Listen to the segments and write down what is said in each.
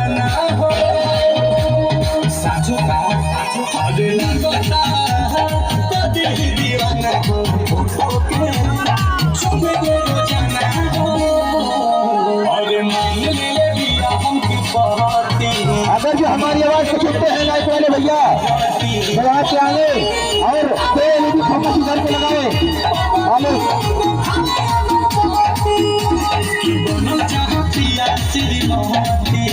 रोजाना हो साजो का अरे लगता कदी दीवाना हो के चुमे रोजाना हो अरे मान ले दिया हमकी पहाती। अगर जो हमारी आवाज को सुनते हैं लाइट वाले भैया वहाँ से आगे और तेल फोकस करके लगाए बनल चाहती आसिरी मोहती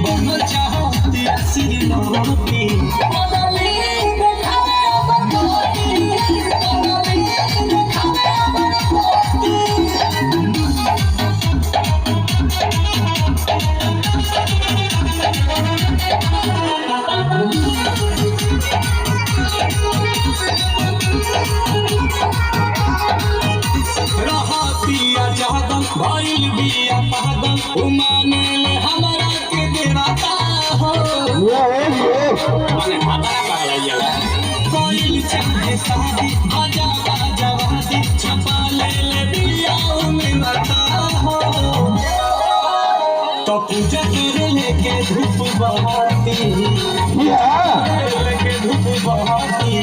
बनल चाहती आसिरी मोहती भइल बिया पागल उमाने ले हमरा के देवता हो माने हमारा पागल यार कोई चाहे शादी आजा आजा वादी छपा ले बिया में बता हो तो पूजा करे लेके धूप बहाती लेके धूप बहाती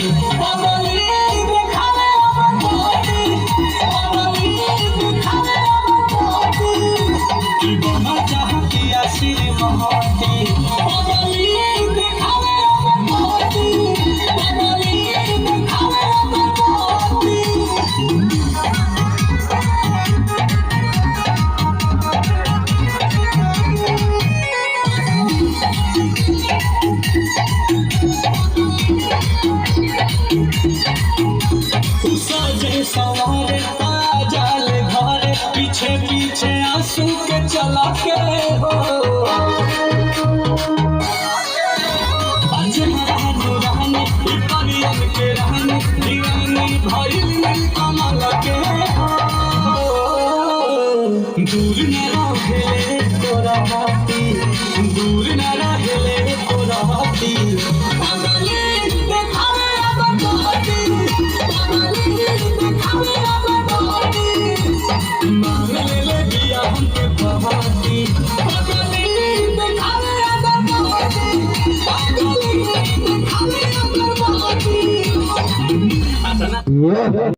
सवारे जाल घरे पीछे पीछे आंसू के चला के हो रहने परियन के रहने दीवानी भइल में कमल के हो दूर न रहे तोरा हाथी दूर न रहे तोरा हाथी Yeah.